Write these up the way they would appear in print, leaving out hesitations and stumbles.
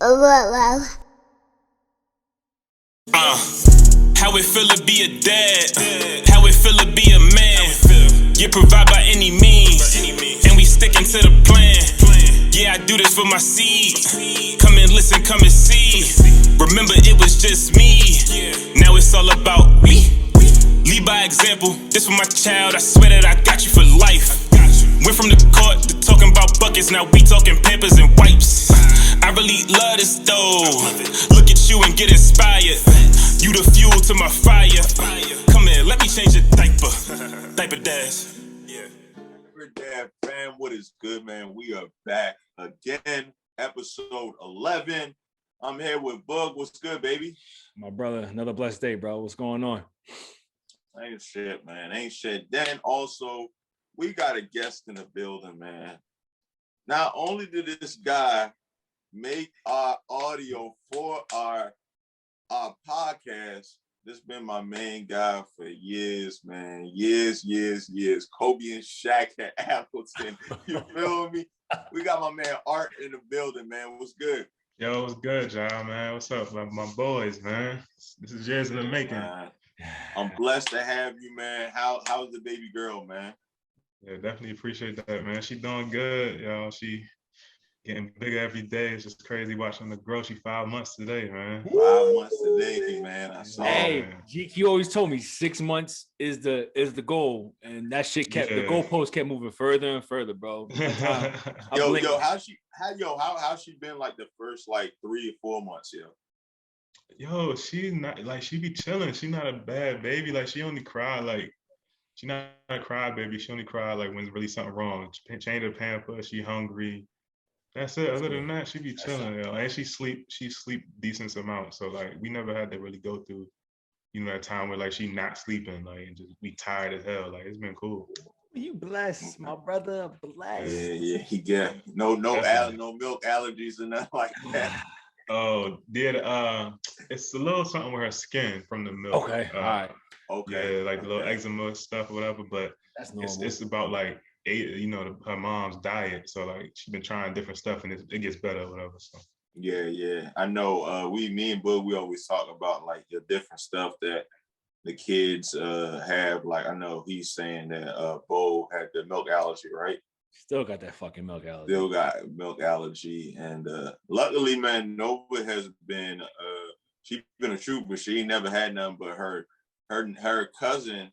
How it feel to be a dad, how it feel to be a man. You provide by any means, and we sticking to the plan. Yeah, I do this for my seed. Come and listen, come and see. Remember, it was just me. Now it's all about me. Lead by example. This for my child. I swear that I got you for life. Went from the court to talking about buckets. Now we talking Pampers and wipes. I really love this though. Look at you and get inspired. You the fuel to my fire. Come here, let me change your diaper. Diaper Dads. Diaper Dad fam, what is good, man? We are back again, episode 11. I'm here with Bug. What's good, baby? My brother, another blessed day, bro. What's going on? Ain't shit, man. Ain't shit. Then also, we got a guest in the building, man. Not only did this guy make our audio for our podcast, this been my main guy for years, man. Years. Kobe and Shaq at Appleton. You feel me? We got my man Art in the building, man. What's good? Yo, what's good, John, man? What's up, my boys, man? This is years in the making. I'm blessed to have you, man. How's the baby girl, man? Yeah, definitely appreciate that, man. She doing good, yo. She getting bigger every day. It's just crazy watching her grow. She 5 months today, man. 5 months today, man. I saw. Hey, GQ always told me 6 months is the goal, and that shit kept the goalpost kept moving further and further, bro. Yo, how's she been like the first like 3 or 4 months, yo? Yo, she's not like she be chilling. She not a bad baby. Like she only cry like she not a cry baby. She only cry like when there's really something wrong. Change her pamper. She hungry. That's it. Other than that, she be chilling, yo. And she sleep decent amount. So like we never had to really go through, that time where like she not sleeping, like and just be tired as hell. Like it's been cool. You blessed, my brother. Blessed. Yeah. He get no milk allergies and nothing like that. Oh, it's a little something with her skin from the milk. Okay, all right. Okay. Yeah, like the little eczema stuff or whatever, but that's normal. It's about like her mom's diet. So like she's been trying different stuff and it gets better or whatever. So Yeah. I know me and Bud, we always talk about like the different stuff that the kids have. Like I know he's saying that Bo had the milk allergy, right? Still got that fucking milk allergy. Still got milk allergy. And luckily, man, Nova has been she's been a trooper. She ain't never had none, but her cousin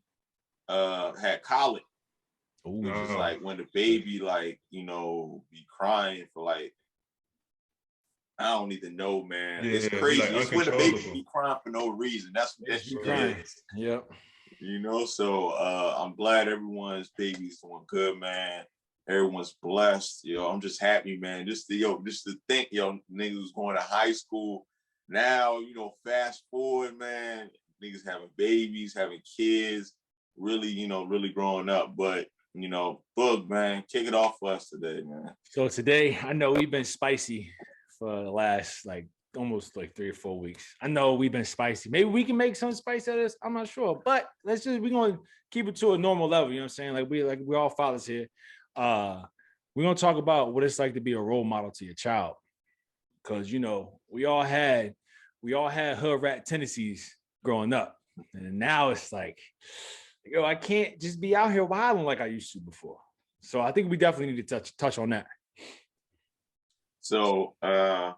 had colic. Ooh. Which is like when the baby be crying for like I don't even know, man. Yeah, it's crazy. Like it's when the baby be crying for no reason. That's what that shit is. Yep. So I'm glad everyone's baby's doing good, man. Everyone's blessed. I'm just happy, man. Just to think, niggas was going to high school. Now, fast forward, man, niggas having babies, having kids, really, really growing up. But, Bug, man, kick it off for us today, man. So today, I know we've been spicy for the last almost 3 or 4 weeks. I know we've been spicy. Maybe we can make some spice out of this. I'm not sure. But we're gonna keep it to a normal level. You know what I'm saying? We're all fathers here. We're gonna talk about what it's like to be a role model to your child, because we all had hood rat tendencies growing up, and now it's like, I can't just be out here wilding like I used to before. So I think we definitely need to touch on that. So, Art,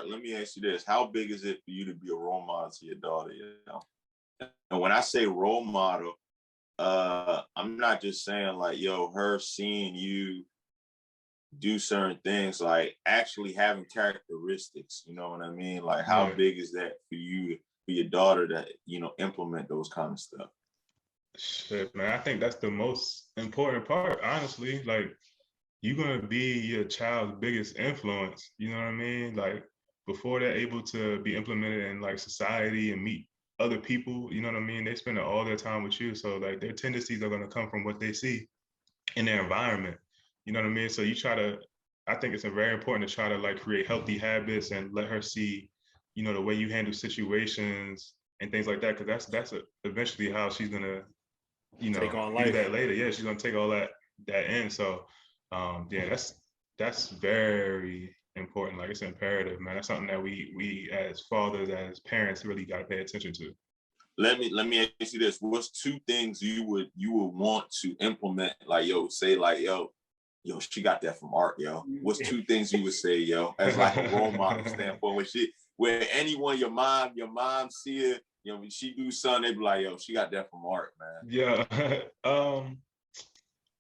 let me ask you this: how big is it for you to be a role model to your daughter? And when I say role model, I'm not just saying like, her seeing you do certain things, like actually having characteristics, you know what I mean? Like how big is that for you, for your daughter to, implement those kind of stuff? Shit, man, I think that's the most important part, honestly. Like you're gonna be your child's biggest influence, you know what I mean? Like before they're able to be implemented in like society and meet other people, you know what I mean? They spend all their time with you. So like their tendencies are going to come from what they see in their environment. You know what I mean? So I think it's very important to try to like create healthy habits and let her see, the way you handle situations and things like that. Cause that's eventually how she's going to, take on do life. that later. Yeah. She's going to take all that in. So that's very important. Like it's imperative, man. That's something that we as fathers, as parents, really got to pay attention to. Let me ask you this: what's 2 things you would want to implement? Like, yo, say like, yo, she got that from art, yo. What's 2 things you would say, yo, as like a role model standpoint? Where anyone, your mom see it, when she do something, they be like, yo, she got that from art, man. Yeah.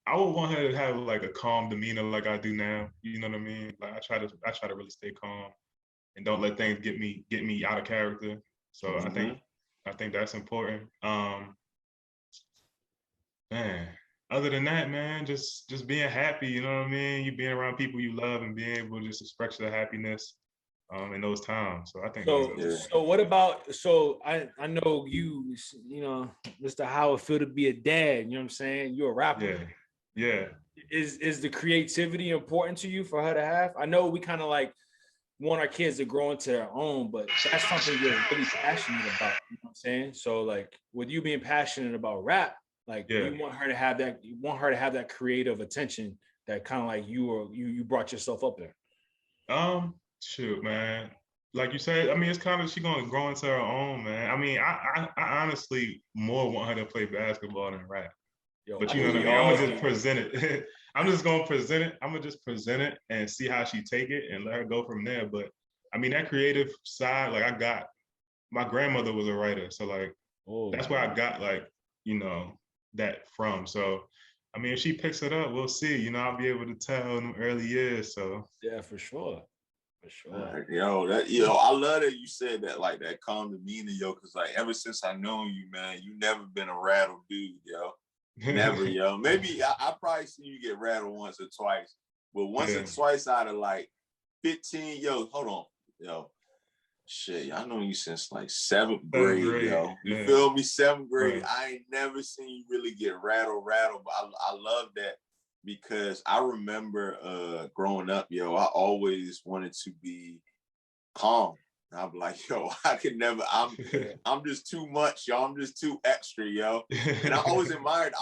I would want her to have like a calm demeanor like I do now. You know what I mean? Like I try to really stay calm and don't let things get me out of character. So Mm-hmm. I think that's important. Man, other than that, man, just being happy, you know what I mean? You being around people you love and being able to just express your happiness in those times. So I think so what about, so I know you know, Mr. How it feel to be a dad, you know what I'm saying? You're a rapper. Yeah. Is the creativity important to you for her to have? I know we kind of like want our kids to grow into their own, but that's something you're really passionate about, you know what I'm saying? So like with you being passionate about rap, like you want her to have that creative attention that kind of like you brought yourself up there. Shoot, man. Like you said, I mean, it's kind of, she's gonna grow into her own, man. I mean, I honestly more want her to play basketball than rap. Yo, but you know what I mean? I'm gonna just present it. I'm just gonna present it. I'm gonna just present it and see how she take it and let her go from there. But I mean, that creative side, like my grandmother was a writer, so like that's where I got like, you know, that from. So I mean, if she picks it up, we'll see. You know, I'll be able to tell in the early years. So yeah, for sure. For sure. I love that you said that, like that calm demeanor, yo, because like ever since I known you, man, you never been a rattle dude, yo. Never, yo. Maybe I probably seen you get rattled once or twice, but once or twice out of like 15, yo, hold on, yo. Shit, I know you since like 7th grade, yo. You feel me? 7th grade. I ain't never seen you really get rattled, but I love that because I remember growing up, yo, I always wanted to be calm. I'm like, yo, I could never. I'm just too much, yo. I'm just too extra, yo. And I always admired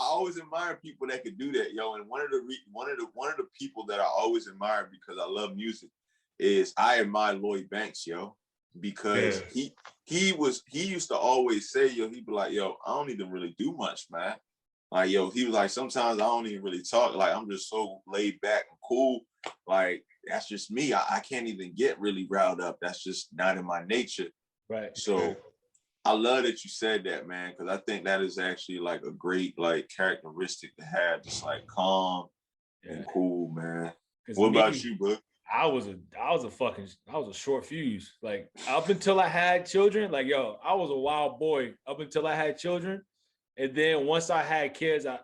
people that could do that, yo. And one of the people that I always admired because I love music is I admire Lloyd Banks, yo, because he used to always say, yo, he'd be like, yo, I don't even really do much, man. Like, yo, he was like, sometimes I don't even really talk. Like, I'm just so laid back and cool. Like, that's just me. I can't even get really riled up. That's just not in my nature. Right. So I love that you said that, man, because I think that is actually like a great like characteristic to have, just like calm and cool, man. What about you, bro? I was a short fuse. Like up until I had children, like yo, I was a wild boy up until I had children. And then once I had kids, I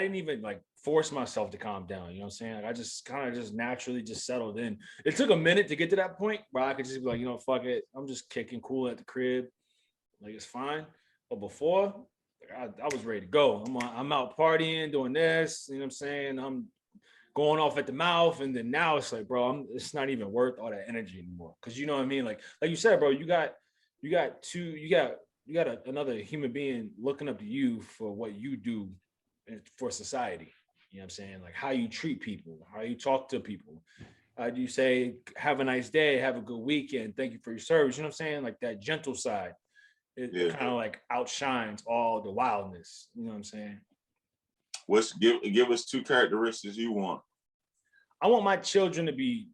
didn't even like force myself to calm down. You know what I'm saying? Like I just kind of just naturally just settled in. It took a minute to get to that point where I could just be like, you know, fuck it. I'm just kicking cool at the crib. Like it's fine. But before, like, I was ready to go. I'm out partying, doing this, you know what I'm saying? I'm going off at the mouth. And then now it's like, bro, it's not even worth all that energy anymore. Cause you know what I mean? Like you said, bro, you got another human being looking up to you for what you do for society. You know what I'm saying? Like how you treat people, how you talk to people. How do you say, have a nice day, have a good weekend, thank you for your service. You know what I'm saying? Like that gentle side. It kind of like outshines all the wildness. You know what I'm saying? Give us 2 characteristics you want. I want my children to be,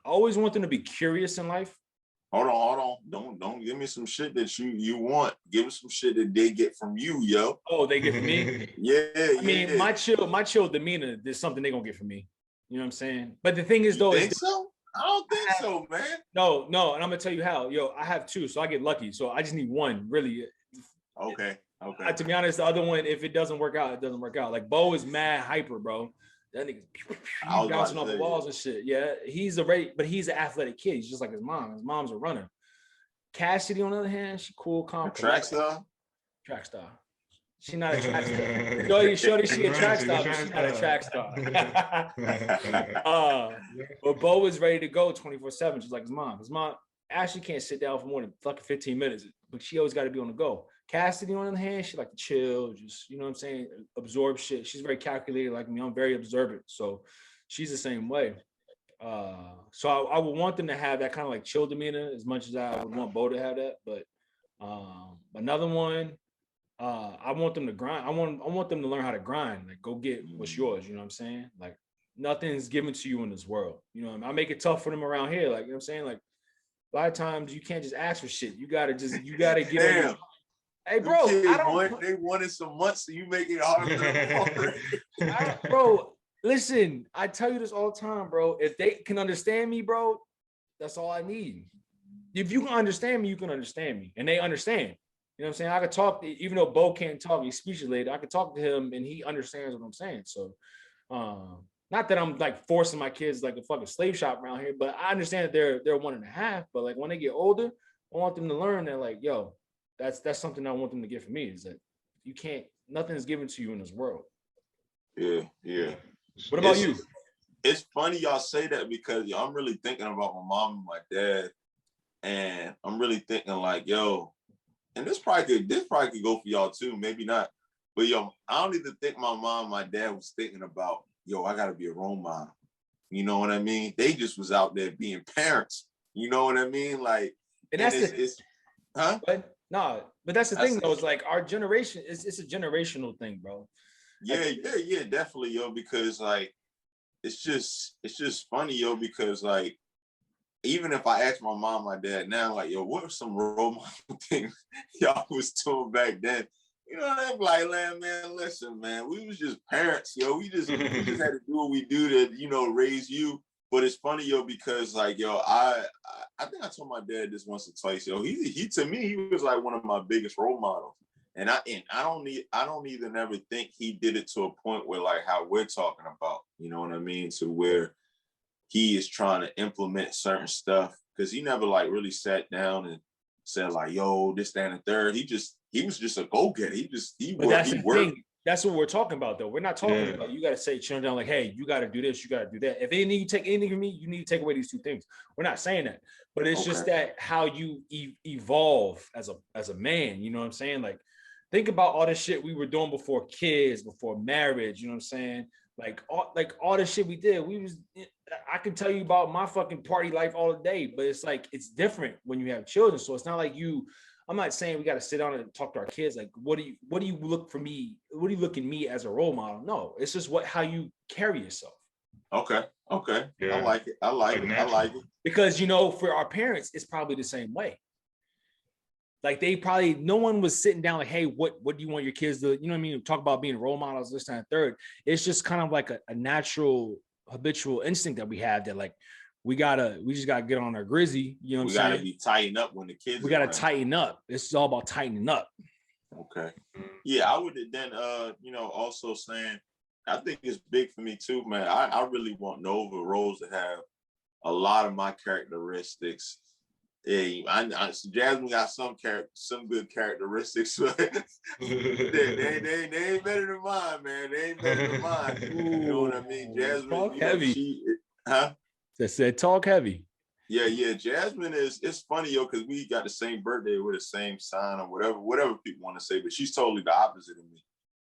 I always want them to be curious in life. Hold on. Don't give me some shit that you want. Give us some shit that they get from you, yo. Oh, they get from me? I mean, my chill demeanor is something they're gonna get from me. You know what I'm saying? But the thing is, though, think so? I don't think so, man. No, and I'm gonna tell you how. Yo, I have 2, so I get lucky. So I just need 1, really. Okay. To be honest, the other one, if it doesn't work out, it doesn't work out. Like Bo is mad hyper, bro. That nigga bouncing off the walls and shit. Yeah, but he's an athletic kid. He's just like his mom. His mom's a runner. Cassidy, on the other hand, she cool, calm. Track star. She not a track star. Shorty, she a track star, but she's not a track star. But Bo is ready to go 24/7, just like his mom. His mom actually can't sit down for more than fucking 15 minutes, but she always got to be on the go. Cassidy, on the other hand, she like to chill, just, you know what I'm saying, absorb shit. She's very calculated like me. I'm very observant. So she's the same way. So I would want them to have that kind of like chill demeanor as much as I would want Bo to have that. But another one, I want them to grind. I want them to learn how to grind. Like go get what's yours. You know what I'm saying? Like nothing's given to you in this world. You know what I mean? I make it tough for them around here. Like, you know what I'm saying? Like a lot of times you can't just ask for shit. You gotta get Damn. Hey, bro, They wanted some months, so you make it hard for them. Bro, listen, I tell you this all the time, bro. If they can understand me, bro, that's all I need. If you can understand me, you can understand me. And they understand. You know what I'm saying? I could talk, even though Bo can't talk, he's speech related, I could talk to him and he understands what I'm saying. So not that I'm like forcing my kids like a fucking slave shop around here, but I understand that they're 1.5. But like when they get older, I want them to learn that, like, yo, that's something I want them to get from me, is that you can't, nothing is given to you in this world. Yeah. What about you? It's funny y'all say that because I'm really thinking about my mom and my dad, and I'm really thinking like, yo, and this probably could go for y'all too, maybe not, but yo, I don't even think my mom and my dad was thinking about, yo, I gotta be a role model. You know what I mean? They just was out there being parents. You know what I mean? Like, and that's huh? But that's the thing though. It's like our generation. It's a generational thing, bro. Yeah, definitely, yo. Because like, it's just funny, yo. Because like, even if I ask my mom, my dad now, like, yo, what are some role model things y'all was doing back then? You know, they're like, man, listen, man, we was just parents, yo. We just had to do what we do to, you know, raise you. But it's funny, yo, because like, yo, I think I told my dad this once or twice, yo. He to me, he was like one of my biggest role models. And I don't even ever think he did it to a point where like how we're talking about, you know what I mean? To where he is trying to implement certain stuff, because he never like really sat down and said like, yo, this, that, and the third. He was just a go-getter. He worked. That's what we're talking about, though. We're not talking about you got to say, turn down, like, hey, you got to do this, you got to do that. If you take anything from me, you need to take away these two things. We're not saying that, but it's just that how you evolve as a man. You know what I'm saying? Like, think about all the shit we were doing before kids, before marriage. You know what I'm saying? Like all the shit we did. I can tell you about my fucking party life all day, but it's like it's different when you have children. So it's not like I'm not saying we got to sit down and talk to our kids. Like, what do you look for me? What do you look at me as a role model? No, it's just how you carry yourself. Okay. Yeah. I like it. Because, you know, for our parents, it's probably the same way. Like no one was sitting down like, hey, what do you want your kids to, you know what I mean? Talk about being role models, this, and third. It's just kind of like a natural habitual instinct that we have that like, we just gotta get on our grizzy. You know what I'm saying? We gotta be tightened up when the kids. We gotta tighten up. It's all about tightening up. Okay. Yeah, I would then you know, also saying I think it's big for me too, man. I really want Nova Rose to have a lot of my characteristics. Hey, Jasmine got some good characteristics, but they ain't better than mine, man. They ain't better than mine. You know what I mean? Jasmine, talk heavy. Huh? That said, talk heavy. Yeah. Jasmine it's funny, yo, because we got the same birthday, we're the same sign or whatever people want to say, but she's totally the opposite of me.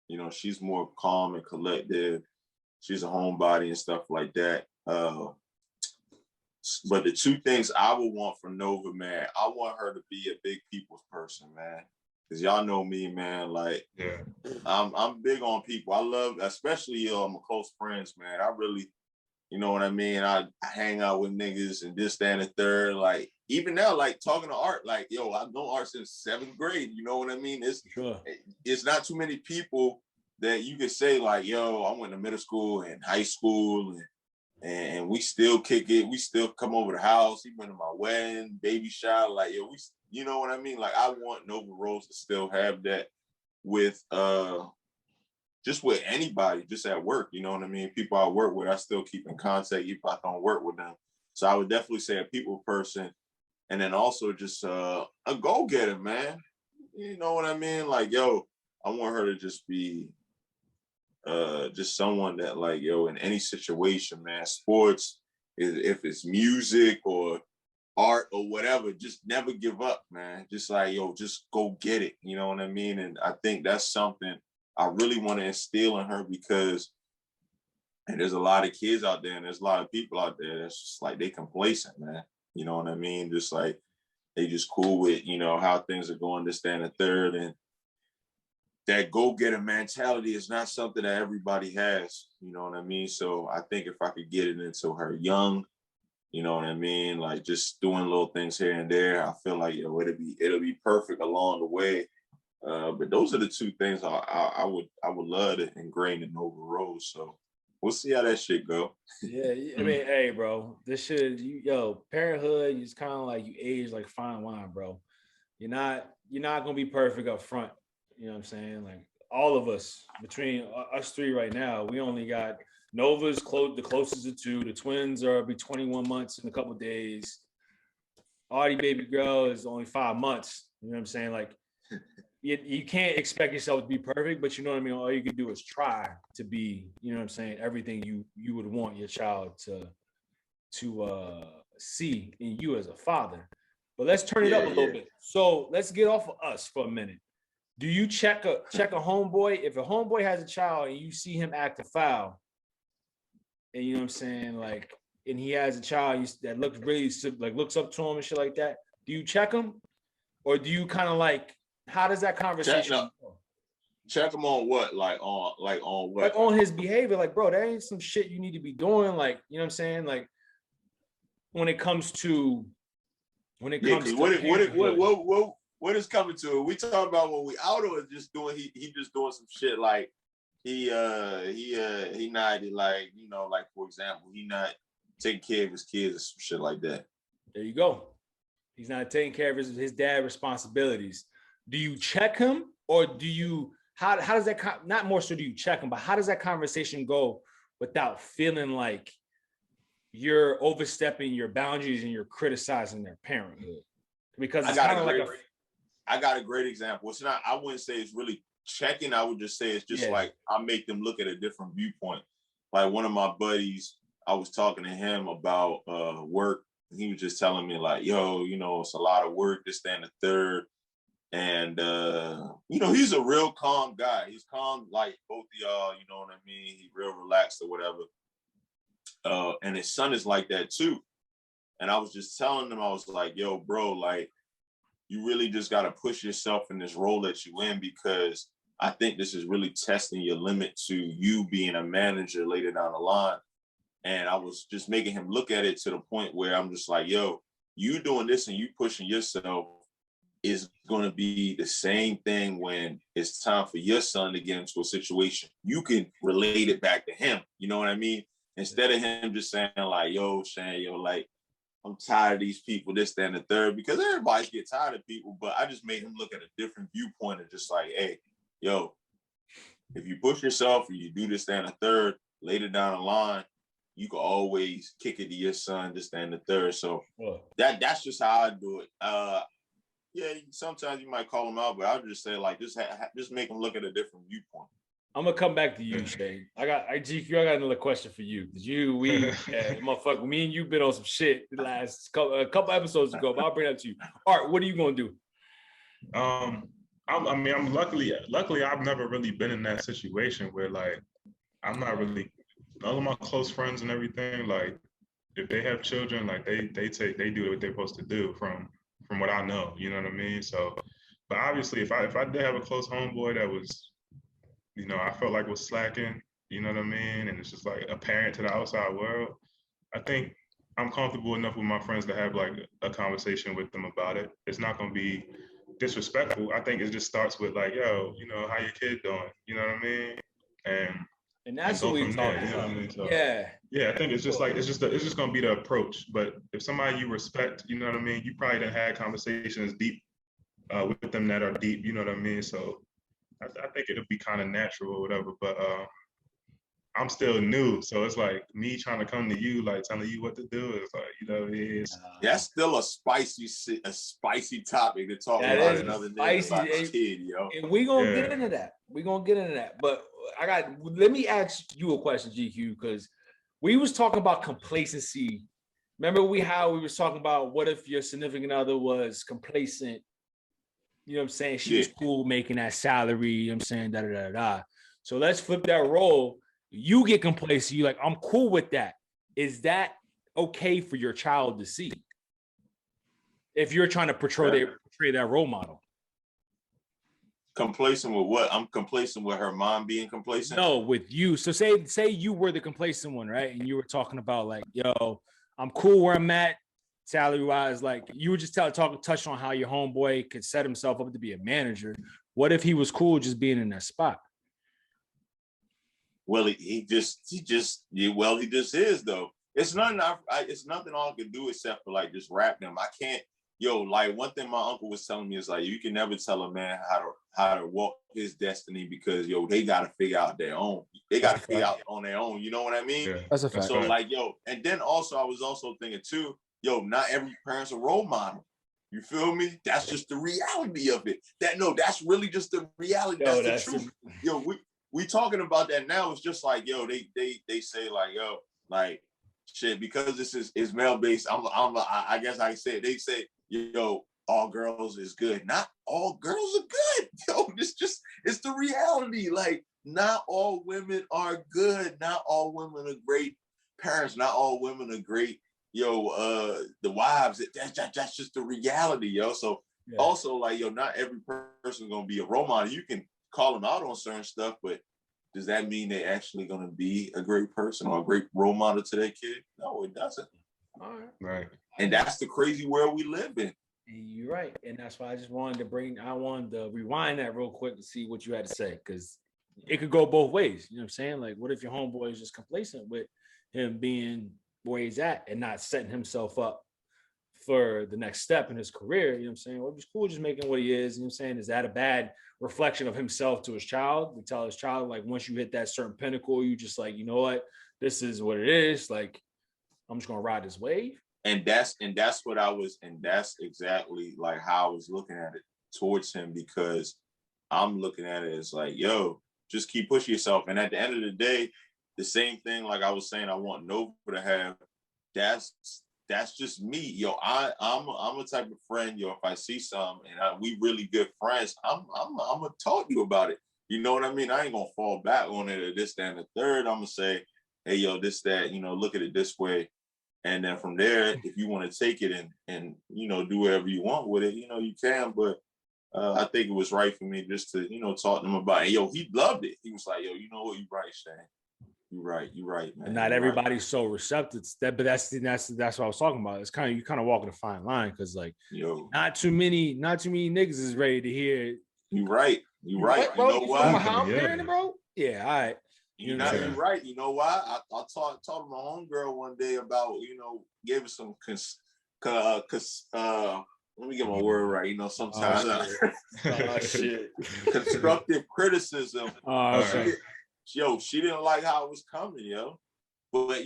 You know, she's more calm and collective. She's a homebody and stuff like that. But the two things I would want from Nova, man, I want her to be a big people's person, man. Because y'all know me, man. Like, I'm big on people. I love, especially my close friends, man. I really, you know what I mean? I hang out with niggas and this, that, and the third. Like, even now, like talking to Art, like, yo, I've known Art since 7th grade. You know what I mean? It's not too many people that you could say, like, yo, I went to middle school and high school and we still kick it. We still come over the house. He went to my wedding, baby shower. Like, yo, you know what I mean? Like, I want Nova Rose to still have that with just with anybody, just at work. You know what I mean? People I work with, I still keep in contact if I don't work with them. So I would definitely say a people person, and then also just a go-getter, man. You know what I mean? Like, yo, I want her to just be just someone that, like, yo, in any situation, man, sports, if it's music or art or whatever, just never give up, man. Just like, yo, just go get it. You know what I mean? And I think that's something I really want to instill in her, because And there's a lot of kids out there, and there's a lot of people out there that's just like they complacent, man. You know what I mean? Just like they just cool with, you know, how things are going, this, that, and the third. And that go-getter mentality is not something that everybody has. You know what I mean? So I think if I could get it into her young, you know what I mean, like just doing little things here and there, I feel like, you know, it'll be perfect along the way. But those are the two things I would love to ingrain in Nova Rose. So we'll see how that shit go. Yeah, I mean, hey, bro, this shit, parenthood is kind of like you age like fine wine, bro. You're not gonna be perfect up front. You know what I'm saying? Like all of us, between us three right now, we only got Nova's the closest of two. The twins are be 21 months in a couple of days. Artie baby girl is only 5 months. You know what I'm saying? Like you can't expect yourself to be perfect, but you know what I mean? All you can do is try to be, you know what I'm saying, everything you would want your child to see in you as a father. But let's turn it up a little bit. So let's get off of us for a minute. Do you check a homeboy? If a homeboy has a child and you see him act a foul, and you know what I'm saying, like, and he has a child that looks really like looks up to him and shit like that, do you check him, or do you kind of like, how does that conversation go? Check him on what? Like on what? Like on his behavior, like, bro, that ain't some shit you need to be doing. Like, you know what I'm saying? Like when it comes to what is coming to it? We talking about when we out, or just doing he just doing some shit like he not like, you know, like for example, he not taking care of his kids or some shit like that. There you go. He's not taking care of his dad responsibilities. Do you check him, or do you how does that not more so do you check him, but how does that conversation go without feeling like you're overstepping your boundaries and you're criticizing their parenthood? Because it's kind of like I got a great example. It's not, I wouldn't say it's really checking. I would just say it's just like I make them look at a different viewpoint. Like one of my buddies, I was talking to him about work. He was just telling me like, yo, you know, it's a lot of work, this, that, and the third. And, you know, he's a real calm guy. He's calm like both of y'all, you know what I mean? He's real relaxed or whatever. And his son is like that too. And I was just telling him, I was like, yo, bro, like, you really just got to push yourself in this role that you in, because I think this is really testing your limit to you being a manager later down the line. And I was just making him look at it to the point where I'm just like, yo, you doing this and you pushing yourself is going to be the same thing when it's time for your son to get into a situation. You can relate it back to him. You know what I mean? Instead of him just saying like, yo, Shane, yo, like, I'm tired of these people, this, that, and the third, because everybody gets tired of people. But I just made him look at a different viewpoint and just like, hey, yo, if you push yourself and you do this, that, and the third, later down the line, you can always kick it to your son, this, that, and the third. So that's just how I do it. Yeah, sometimes you might call him out, but I would just say like, just make him look at a different viewpoint. I'm gonna come back to you, Shane. I got another question for you. Motherfucker, me and you been on some shit the last couple episodes ago, but I'll bring it up to you. Art, what are you gonna do? I'm luckily I've never really been in that situation where like I'm not really, all of my close friends and everything, like if they have children, like they do what they're supposed to do from what I know, you know what I mean? So, but obviously if I did have a close homeboy that was, you know, I felt like was slacking, you know what I mean? And it's just like apparent to the outside world. I think I'm comfortable enough with my friends to have like a conversation with them about it. It's not going to be disrespectful. I think it just starts with like, yo, you know, how your kid doing? You know what I mean? And that's what we talk about. You know what I mean? So, yeah. I think it's just like, it's just going to be the approach. But if somebody you respect, you know what I mean? You probably done had conversations deep with them that are deep, you know what I mean? So I think it'll be kind of natural or whatever, but I'm still new. So it's like me trying to come to you, like telling you what to do. It's like, you know, it's that's still a spicy topic to talk about another day about a kid, yo. And we're gonna get into that. But let me ask you a question, GQ, because we was talking about complacency. Remember how we was talking about what if your significant other was complacent? You know what I'm saying? She was cool making that salary, you know what I'm saying? So let's flip that role. You get complacent. You're like, I'm cool with that. Is that okay for your child to see? If you're trying to portray that role model. Complacent with what? I'm complacent with her mom being complacent? No, with you. So say you were the complacent one, right? And you were talking about like, yo, I'm cool where I'm at, salary-wise. Like you were just touch on how your homeboy could set himself up to be a manager. What if he was cool just being in that spot? Well, he just is though. It's nothing it's nothing all I can do except for like just rap them. I can't, like one thing my uncle was telling me is like, you can never tell a man how to walk his destiny because they gotta figure out their own. They gotta figure out on their own. You know what I mean? Yeah. That's a fact. So like, and then also I was also thinking too, not every parent's a role model. You feel me? That's just the reality of it. That's really just the reality. That's the truth. We talking about that now. It's just like, they say like, like shit, because this is male based. I guess I said, they say, all girls is good. Not all girls are good. It's the reality. Like, not all women are good. Not all women are great parents. Not all women are great, the wives. That's just the reality, So also, like, not every person gonna be a role model. You can call them out on certain stuff, but does that mean they're actually gonna be a great person or a great role model to their kid? No, it doesn't. All right. And that's the crazy world we live in. You're right. And that's why I just wanted to rewind that real quick to see what you had to say. Because it could go both ways. You know what I'm saying? Like, what if your homeboy is just complacent with him being where he's at and not setting himself up for the next step in his career? You know what I'm saying? Well, he's cool just making what he is. You know what I'm saying? Is that a bad reflection of himself to his child? We tell his child, like, once you hit that certain pinnacle, you just like, you know what? This is what it is. Like, I'm just gonna ride this wave. And that's exactly like how I was looking at it towards him, because I'm looking at it as like, just keep pushing yourself. And at the end of the day, the same thing, like I was saying, I want Nova to have, that's just me. I'm a type of friend, if I see something and we really good friends, I'm gonna talk to you about it. You know what I mean? I ain't gonna fall back on it or this, that, and the third. I'm gonna say, hey, this, that, look at it this way. And then from there, if you want to take it and do whatever you want with it, you can. But I think it was right for me just to, talk to him about it. He loved it. He was like, you know what? You're right, Shane. You're right, man. And not everybody's so receptive to that, but that's what I was talking about. It's you kind of walking a fine line, because like, not too many niggas is ready to hear. You're right. You're right. Bro, you know why? How I'm parenting, bro? Yeah, all right. You're right. You know why? I talked to my homegirl one day about, gave her some let me get my word right. Sometimes shit. Constructive criticism. She didn't like how it was coming, But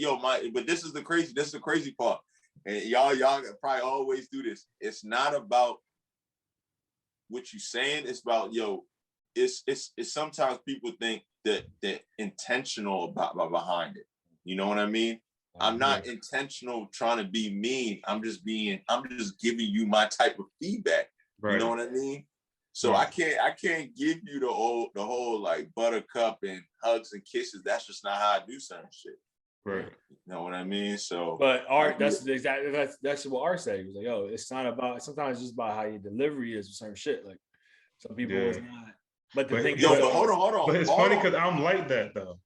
this is the crazy part. And y'all probably always do this. It's not about what you saying. It's about, it's sometimes people think that intentional about behind it. You know what I mean? I'm not intentional trying to be mean. I'm just giving you my type of feedback. Right. You know what I mean? So I can't give you the whole like buttercup and hugs and kisses. That's just not how I do certain shit. Right. You know what I mean? So, but Art, that's what Art said. He was like, it's not about, sometimes it's just about how your delivery is with certain shit. Like some people is not. But the thing is, but hold on. But it's funny because I'm like that though.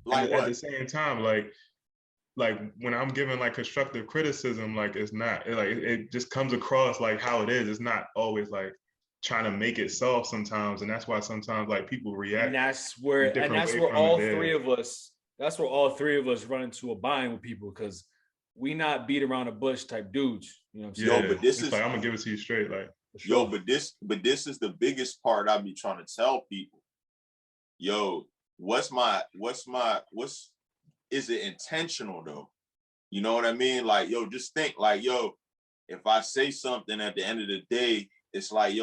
Like at the same time, like when I'm giving like constructive criticism, like it's not like it just comes across like how it is. It's not always like trying to make it soft sometimes, and that's why sometimes like people react. And that's where all three of us run into a bind with people, because we not beat around the bush type dudes. You know what I'm saying? But this is like, I'm gonna give it to you straight, like. Sure. But this is the biggest part I be trying to tell people. Is it intentional though? You know what I mean? Like, just think like, if I say something at the end of the day, it's like,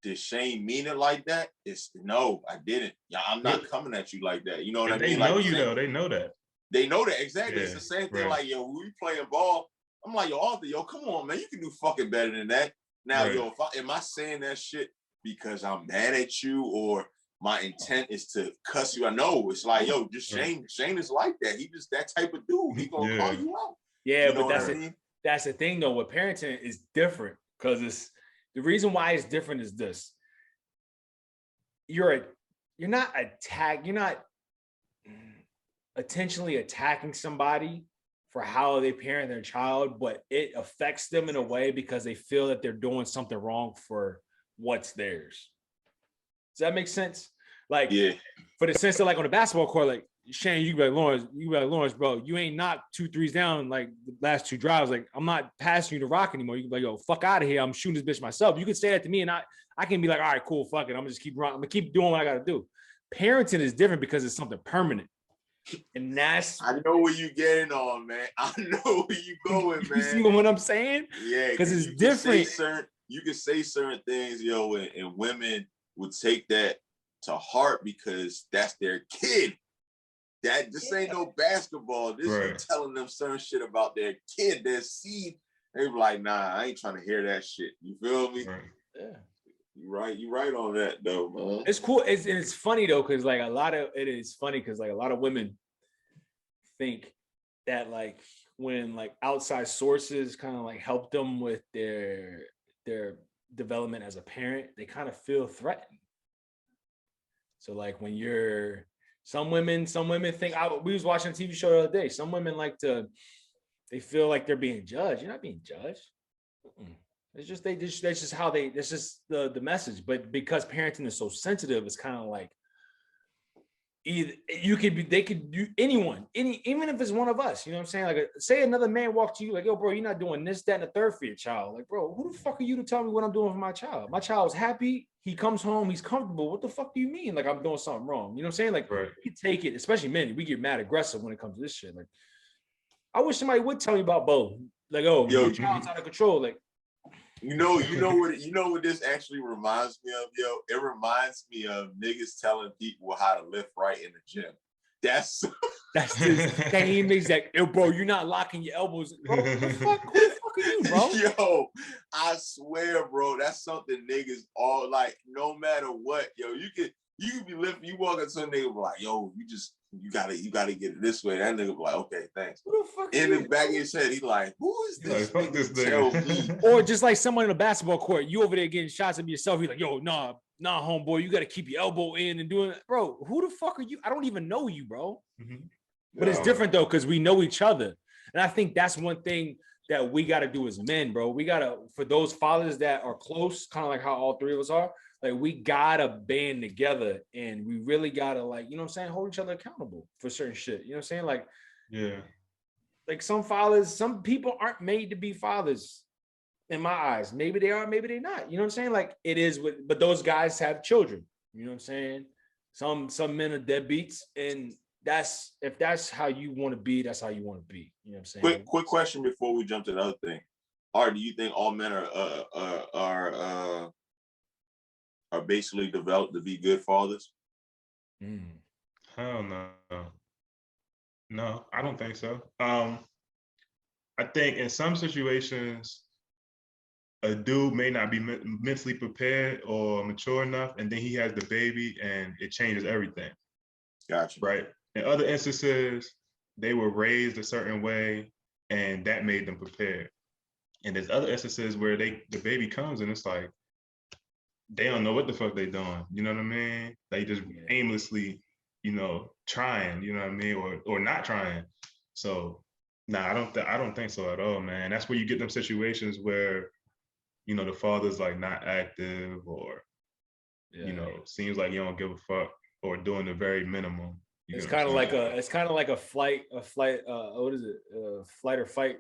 did Shane mean it like that? It's no, I didn't. I'm not coming at you like that. You know what I mean? They know you though. They know that. They know that exactly. Yeah, it's the same thing. right. Like, when we playing ball, I'm like, Arthur, come on, man, you can do fucking better than that. Now, right. Am I saying that shit because I'm mad at you, or my intent is to cuss you. I know it's like, yo, just Shane is like that. He just that type of dude. He gonna call you out. Yeah, you know but that's the thing though. With parenting is different because it's the reason why it's different is this. You're not intentionally attacking somebody for how they parent their child, but it affects them in a way because they feel that they're doing something wrong for what's theirs. Does that make sense? Like, for the sense of like on the basketball court, like Shane, you be like Lawrence, bro, you ain't knocked 2 threes down like the last 2 drives. Like, I'm not passing you the rock anymore. You can be like, yo, fuck out of here. I'm shooting this bitch myself. You can say that to me, and I can be like, all right, cool, fuck it. I'm gonna keep doing what I gotta do. Parenting is different because it's something permanent. And that's I know where you getting on, man. I know where you going, man. You see what I'm saying? Yeah, because it's different. You can say certain things, yo, and women would take that to heart because that's their kid. That this ain't no basketball. This is telling them certain shit about their kid, their seed. They be like, nah, I ain't trying to hear that shit. You feel me? Right. Yeah. You right on that though, man. It's cool. It's funny though, because like it is funny because like a lot of women think that like when like outside sources kind of like help them with their development as a parent, they kind of feel threatened. So like when some women think we was watching a TV show the other day. Some women they feel like they're being judged. You're not being judged. It's just that's just how that's just the message. But because parenting is so sensitive, it's kind of like either anyone, even if it's one of us, you know what I'm saying? Like say another man walked to you like, yo, bro, you're not doing this, that, and the third for your child. Like, bro, who the fuck are you to tell me what I'm doing for my child? My child's happy, he comes home, he's comfortable. What the fuck do you mean? Like I'm doing something wrong. You know what I'm saying? Like we take it, especially men, we get mad aggressive when it comes to this shit. Like I wish somebody would tell me about both. Like, oh, your child's out of control. Like, you know what this actually reminds me of, yo? It reminds me of niggas telling people how to lift right in the gym. That's the same exact. Yo, bro, you're not locking your elbows. Bro, who the fuck are you, bro? Yo, I swear, bro, that's something niggas all like. No matter what, yo, you can be lifting. You walk into a nigga be like, yo, you gotta get it this way. That nigga be like, okay, thanks. Who the fuck in the back of his head, he like, who is this? Like, fuck this tell me. Or just like someone in a basketball court, you over there getting shots at yourself. He's like, yo, nah, homeboy, you gotta keep your elbow in and doing it. Bro, who the fuck are you? I don't even know you, bro. But it's different though, because we know each other. And I think that's one thing that we gotta do as men, bro. We gotta, for those fathers that are close, kind of like how all 3 of us are, like we gotta band together and we really gotta like, you know what I'm saying, hold each other accountable for certain shit. You know what I'm saying? Like, yeah. Like some people aren't made to be fathers in my eyes. Maybe they are, maybe they're not. You know what I'm saying? Like it is but those guys have children. You know what I'm saying? Some men are deadbeats, and if that's how you want to be, that's how you want to be. You know what I'm saying? Quick question before we jump to the other thing. Art, do you think all men are basically developed to be good fathers? Hell no. No, I don't think so. I think in some situations, a dude may not be mentally prepared or mature enough, and then he has the baby and it changes everything. Gotcha. Right? In other instances, they were raised a certain way and that made them prepared. And there's other instances where the baby comes and it's like, they don't know what the fuck they doing. You know what I mean? They just aimlessly, trying, you know what I mean? Or not trying. So I don't think so at all, man. That's where you get them situations where, the father's like not active or, seems like you don't give a fuck or doing the very minimum. It's kind of like a flight, what is it? Flight or fight.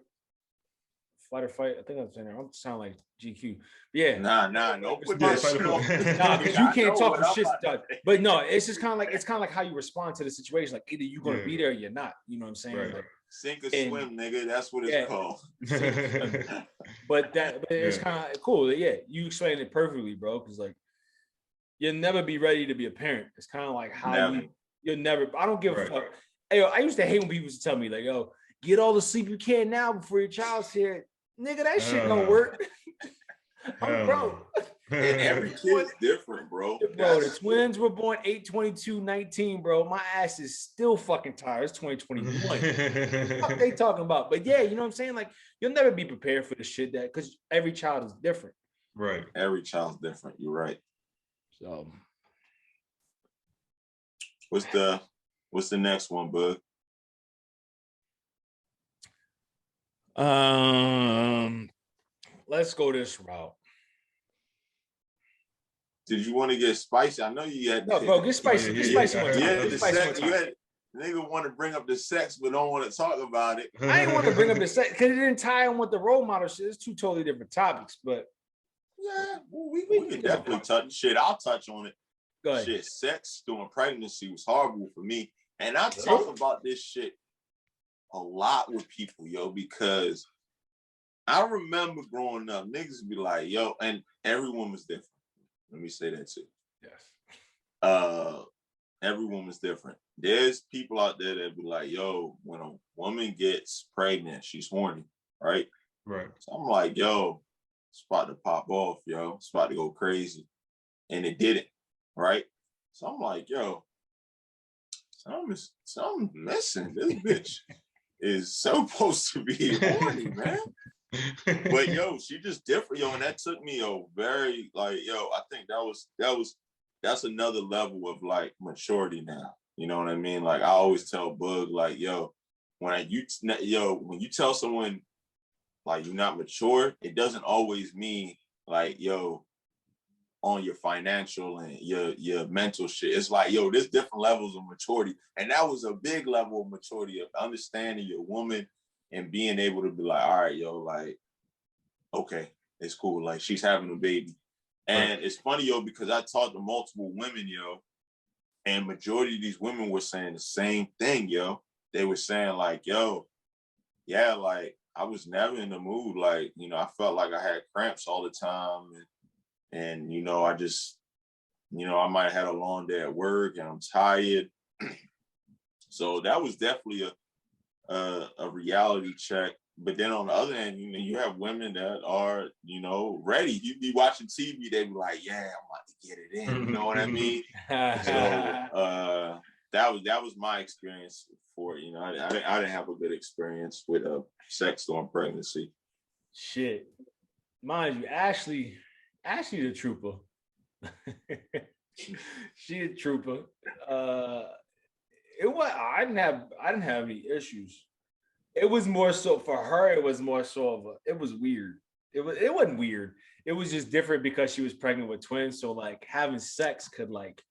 Flight or fight. I think I'm saying that. I'm sound like GQ. Yeah. Nah, no. Put that shit on. Nah, because you can't talk for shit. But no, it's just kind of like how you respond to the situation. Like either you're gonna be there or you're not. You know what I'm saying? Right. Like, sink or swim, nigga. That's what it's called. But it's kind of cool. Yeah, you explained it perfectly, bro. Because like you'll never be ready to be a parent. It's kind of like how you'll never. I don't give a fuck. Hey, yo, I used to hate when people used to tell me like, yo, get all the sleep you can now before your child's here. Nigga, that shit don't work. Bro, And every kid's different, bro. Bro, the twins were born 8/22/19, bro. My ass is still fucking tired. It's 2021. What they talking about? But yeah, you know what I'm saying? Like, you'll never be prepared for the shit that, because every child is different. Right. Every child's different. You're right. So what's the next one, bud? Let's go this route. Did you want to get spicy? I know you had. No, bro, get spicy. Get spicy one time. Yeah, Get the spicy sex. one You time. had nigga want to bring up the sex, but don't want to talk about it. I didn't want to bring up the sex because it didn't tie in with the role model shit. It's two totally different topics, but yeah, well, we can definitely touch shit. I'll touch on it. Go ahead. Shit, sex during pregnancy was horrible for me, and I talk about this shit a lot with people, yo, because I remember growing up, niggas be like, yo, and every woman's different. Let me say that too. Yes. Every woman's different. There's people out there that be like, yo, when a woman gets pregnant, she's horny, right? Right. So I'm like, yo, it's about to pop off, yo. It's about to go crazy. And it didn't, right? So I'm like, yo, something's missing. This bitch is supposed to be horny, man. But yo, she just different, yo, and that took me a very like, yo, I think that's another level of like maturity now. You know what I mean? Like I always tell Bug, like, yo, when you tell someone like you're not mature, it doesn't always mean like, yo, on your financial and your mental shit. It's like, yo, there's different levels of maturity, and that was a big level of maturity of understanding your woman and being able to be like, all right, yo, like, okay, it's cool. Like, she's having a baby. And it's funny, yo, because I talked to multiple women, yo, and majority of these women were saying the same thing, yo. They were saying, like, yo, yeah, like, I was never in the mood. Like, you know, I felt like I had cramps all the time. And you know, I just, you know, I might have had a long day at work and I'm tired. So that was definitely a reality check. But then on the other hand, you know, you have women that are, you know, ready. You be watching TV, they be like, yeah, I'm about to get it in. You know what I mean? So that was my experience for it. You know, I didn't have a good experience with sex during pregnancy. Shit. Mind you, Ashley the trooper. She a trooper. I didn't have any issues. It was more so for her. It was more so it was weird. It wasn't weird. It was just different because she was pregnant with twins. So like having sex could like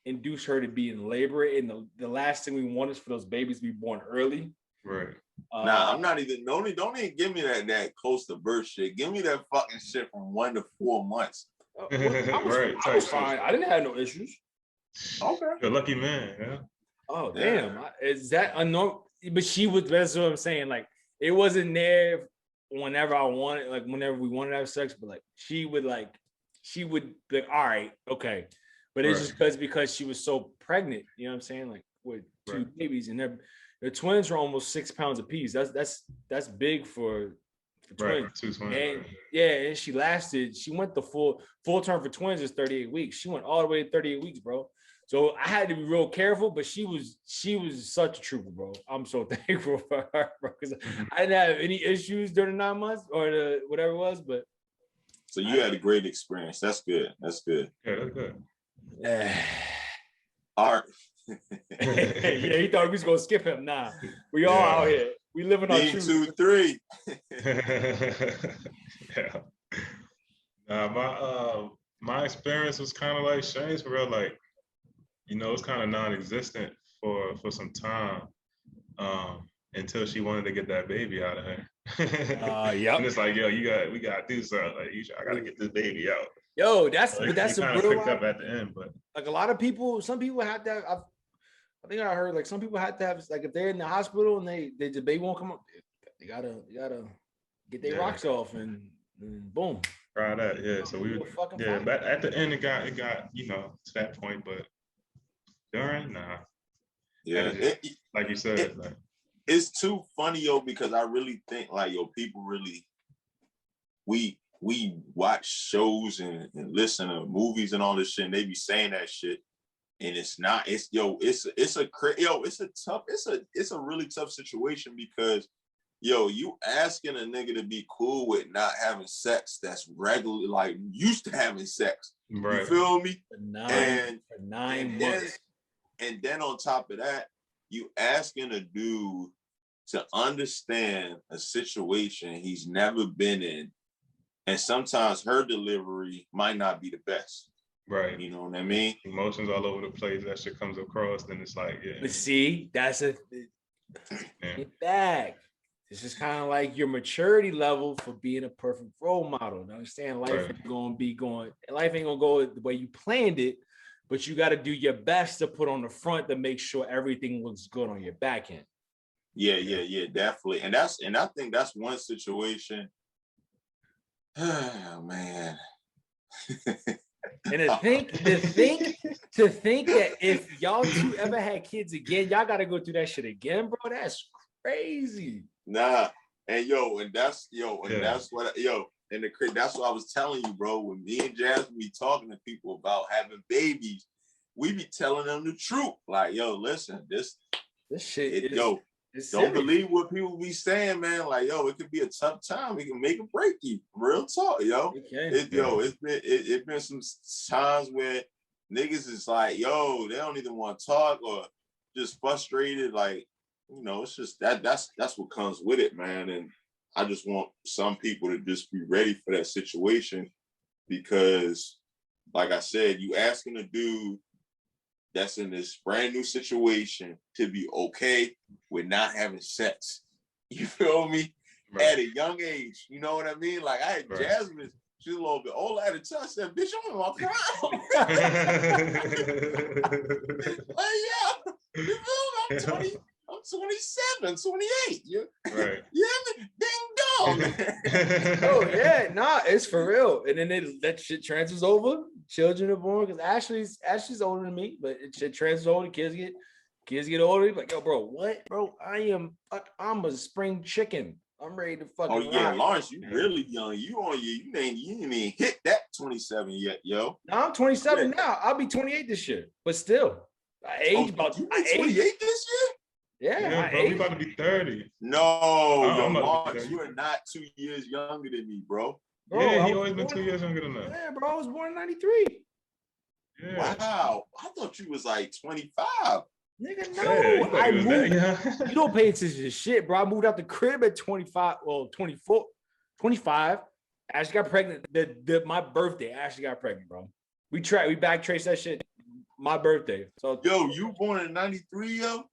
induce her to be in labor. And the last thing we want is for those babies to be born early. Right. Nah, I'm not even. Don't even give me that close to birth shit. Give me that fucking shit from 1 to 4 months. I was fine. I didn't have no issues. Okay. You're a lucky man. Yeah. Oh damn! Is that unknown? But she would. That's what I'm saying. Like it wasn't there whenever I wanted. Like whenever we wanted to have sex, but like she would be like, all right, okay. But it's just because she was so pregnant. You know what I'm saying? Like with two babies, and their twins are almost 6 pounds apiece. That's big for twins. Right, 2 twins. And and she went the full term for twins is 38 weeks. She went all the way to 38 weeks, bro. So I had to be real careful, but she was such a trooper, bro. I'm so thankful for her, bro, because I didn't have any issues during the 9 months or the whatever it was. But so you had a great experience. That's good. That's good. Yeah, that's good. All right. Yeah, he thought we was gonna skip him. Nah, we all out here. We living on truth. 2, 3. Yeah. Nah, my experience was kind of like Shane's, for real. Like, you know, it's kind of non-existent for some time until she wanted to get that baby out of her. Yep. And it's like, yo, we gotta do something. Like, I gotta get this baby out. Yo, that's like, a real picked up at the end, but like a lot of people, some people have to have, I think I heard like some people have to have, like if they're in the hospital and the baby won't come up, they gotta get their rocks off and boom. Try that, yeah. So but at the end it got you know to that point, but during like you said, like it's too funny, yo, because I really think like, yo, people really we we watch shows and listen to movies and all this shit, and they be saying that shit, and it's not. It's it's a really tough situation because you asking a nigga to be cool with not having sex that's regularly like used to having sex. Right. You feel me? For 9 months. And then on top of that, you asking a dude to understand a situation he's never been in. And sometimes her delivery might not be the best. Right. You know what I mean? Emotions all over the place. That shit comes across, then it's like, yeah. But see, that's Yeah. get back. This is kind of like your maturity level for being a perfect role model. You understand? Life Right. ain't gonna go the way you planned it, but you got to do your best to put on the front to make sure everything looks good on your back end. Yeah, definitely. And I think that's one situation. Oh man. And to think that if y'all two ever had kids again, y'all got to go through that shit again, bro. That's crazy. Nah, and that's what that's what I was telling you, bro. When me and Jasmine be talking to people about having babies, we be telling them the truth. Like, listen, this shit don't serious. believe what people be saying, man. Like, it could be a tough time. It can make or break you. Real talk, It's been some times where niggas is like, they don't even want to talk or just frustrated. Like, it's just that's what comes with it, man. And I just want some people to just be ready for that situation because, like I said, you asking a dude that's in this brand new situation to be okay with not having sex. You feel me? Right. At a young age, you know what I mean? Like I had Jasmine, she's a little bit older at the time. I said, bitch, I'm in my prime. Like, you feel me? I'm 20. I'm 27, 28. Right. Ding dong. Oh yeah, nah, it's for real. And then that shit transfers over. Children are born because Ashley's older than me, but it shit transfers over. Kids get older. Like, yo, bro, what, bro? I'm a spring chicken. I'm ready to fucking. Oh yeah, rock. Lawrence, you really young. You ain't even hit that 27 yet, yo. No, I'm 27 now. I'll be 28 this year, but still, I age about. You be 28 this year? Yeah, bro, we about to be 30. No, Lawrence, you are not 2 years younger than me, bro. Yeah, he always been 2 years younger than that. Yeah, bro, I was born in 93. Yeah. Wow, I thought you was like 25. Nigga, no, I moved. You don't pay attention to shit, bro. I moved out the crib at 25, well, 24, 25. Ashley got pregnant. My birthday, Ashley got pregnant, bro. We backtraced that shit. My birthday. So you born in 93, yo?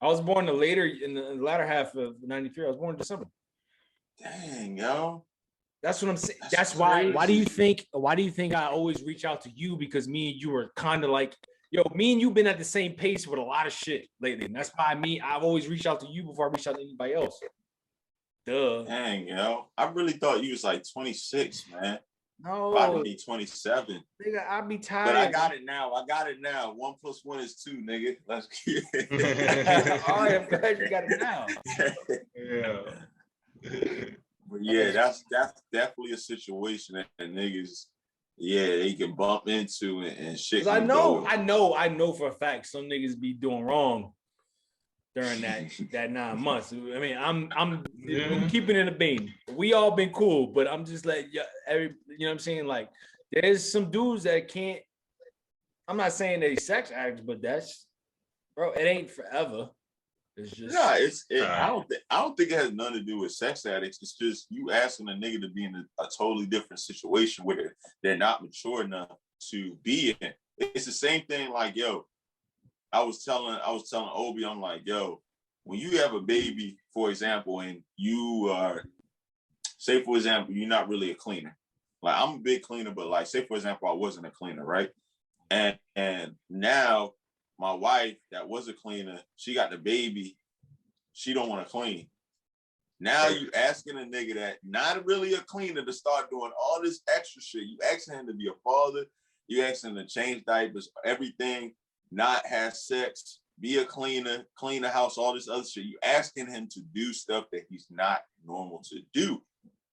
I was born in the latter half of 93. I was born in December. Dang, yo. That's what I'm saying. That's why. Why do you think I always reach out to you? Because me and you are kind of like, me and you been at the same pace with a lot of shit lately. And that's why I've always reached out to you before I reach out to anybody else. Duh. Dang, yo. I really thought you was like 26, man. No. About to be 27. Nigga, I'll be tired. But I got it now. 1 + 1 is 2, nigga. Let's get it. All right, I'm glad you got it now. Yeah. But yeah, that's definitely a situation that niggas, they can bump into and shit. I know for a fact some niggas be doing wrong during that 9 months. I mean, I'm keeping it a bean. We all been cool, but I'm just like, you know what I'm saying? Like, there's some dudes that can't. I'm not saying they sex addicts, but bro, it ain't forever. It's just I don't think it has nothing to do with sex addicts. It's just you asking a nigga to be in a totally different situation where they're not mature enough to be in. It's the same thing. Like, I was telling Obi, I'm like, when you have a baby, for example, and you are, say for example, you're not really a cleaner. Like, I'm a big cleaner, but like, say for example, I wasn't a cleaner, right? And now my wife that was a cleaner, she got the baby, she don't want to clean. Now you asking a nigga that not really a cleaner to start doing all this extra shit. You asking him to be a father, you asking him to change diapers, everything, not have sex, be a cleaner, clean the house, all this other shit. You asking him to do stuff that he's not normal to do.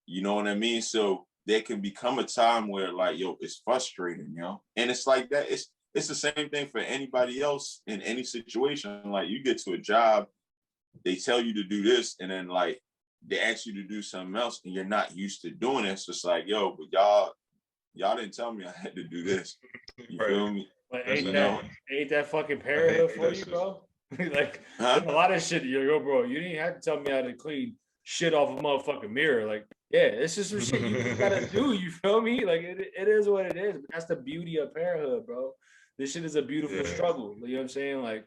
You know what I mean? So there can become a time where like, yo, it's frustrating, and it's like that. It's the same thing for anybody else in any situation. Like you get to a job, they tell you to do this, and then like they ask you to do something else, and you're not used to doing it. It's just like, yo, but y'all didn't tell me I had to do this. You feel me? But ain't that fucking parallel for you, bro? Like there's a lot of shit. Yo, bro, you didn't have to tell me how to clean shit off a motherfucking mirror. Like, yeah, it's just some shit you just gotta do. You feel me? Like it is what it is. But that's the beauty of parenthood, bro. This shit is a beautiful struggle. You know what I'm saying? Like,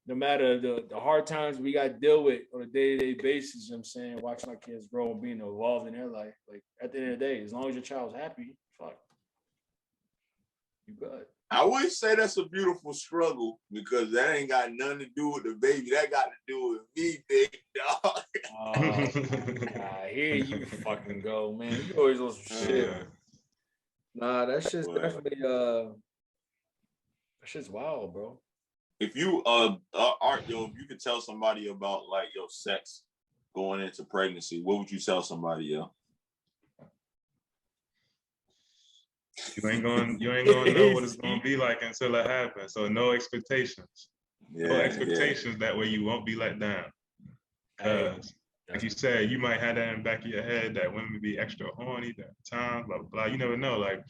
no matter the hard times we got to deal with on a day-to-day basis, you know what I'm saying? Watching our kids grow and being involved in their life. Like, at the end of the day, as long as your child's happy, fuck, you good. I wouldn't say that's a beautiful struggle because that ain't got nothing to do with the baby. That got to do with me, big dog. Oh, here you fucking go, man. You always on some shit. Nah, that shit's definitely that shit's wild, bro. If you Art, if you could tell somebody about like your sex going into pregnancy, what would you tell somebody, yo? You ain't gonna know what it's gonna be like until it happens. So no expectations. No expectations. That way you won't be let down. Because like you said, you might have that in the back of your head that women be extra horny at times, blah, blah, blah. You never know. Like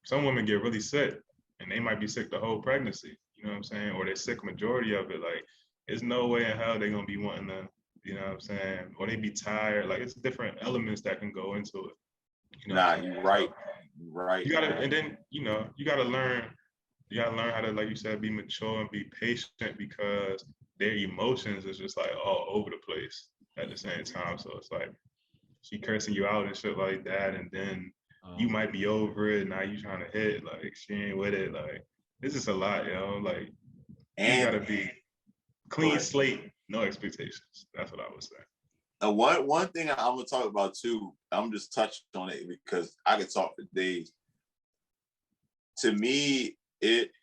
some women get really sick and they might be sick the whole pregnancy. You know what I'm saying? Or they're sick majority of it. Like there's no way in hell they're gonna be wanting to, you know what I'm saying? Or they be tired. Like it's different elements that can go into it. You know you're right. Right. You gotta, and then you gotta learn how to, like you said, be mature and be patient because their emotions is just like all over the place at the same time. So it's like she cursing you out and shit like that, and then you might be over it. Now you trying to hit, like she ain't with it. Like this is a lot, yo. Like you gotta be clean slate, no expectations. That's what I would say. One thing I'm gonna talk about too, I'm just touched on it because I could talk for days. To me,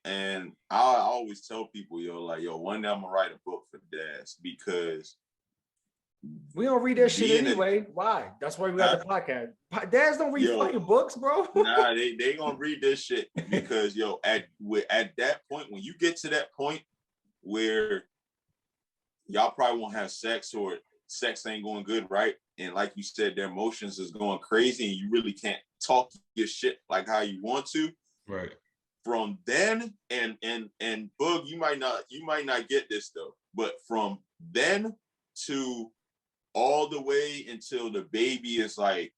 and I always tell people, one day I'm gonna write a book for dads because we don't read that shit anyway. Why? That's why we got the podcast. Dads don't read fucking books, bro. Nah, they gonna read this shit because at that point, when you get to that point where y'all probably won't have sex or sex ain't going good, right? And like you said, their emotions is going crazy and you really can't talk your shit like how you want to. Right. From then and Boog, you might not get this though, but from then to all the way until the baby is like,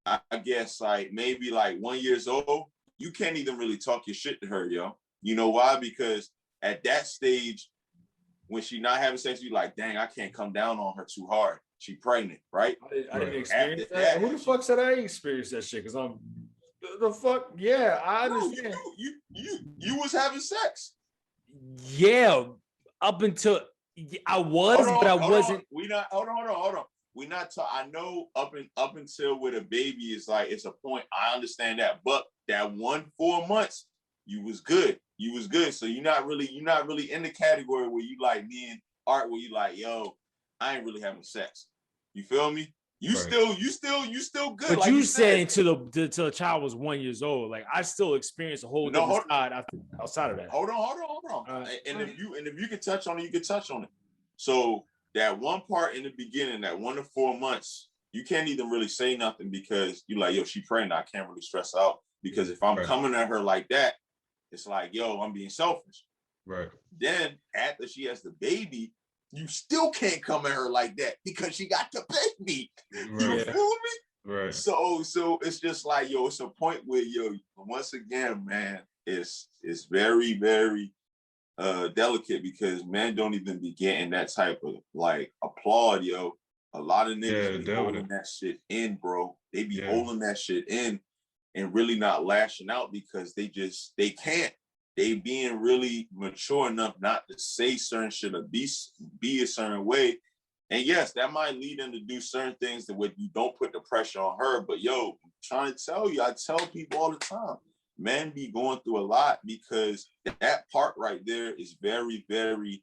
I guess like maybe like 1 year old, you can't even really talk your shit to her, yo. You know why? Because at that stage, when she not having sex, you like, dang, I can't come down on her too hard. She pregnant, right? I didn't experience that. Who the fuck said I experienced that shit? Because I'm the fuck, yeah, I understand. You was having sex. Yeah, up until I was, but I wasn't. Hold on. We not I know up until with a baby is like it's a point. I understand that, but that 4 months, you was good. So you're not really in the category where you like me and Art, where you like, yo, I ain't really having sex. You feel me? You still good. But like you said until the child was 1 year old. Like I still experienced a whole different side outside of that. Hold on. If you can touch on it, you can touch on it. So that one part in the beginning, that 1 to 4 months, you can't even really say nothing because you like, yo, she pregnant. I can't really stress out because if I'm coming at her like that, it's like, yo, I'm being selfish. Right. Then after she has the baby, you still can't come at her like that because she got the baby. Right. You feel me? Right. So it's just like, yo, it's a point where, yo, once again, man, it's very, very delicate because men don't even be getting that type of like applaud, yo. A lot of niggas be holding that shit in, bro. They be holding that shit in and really not lashing out because they can't. They being really mature enough not to say certain shit or be a certain way. And yes, that might lead them to do certain things that you don't put the pressure on her. But yo, I'm trying to tell you, I tell people all the time, men be going through a lot because that part right there is very, very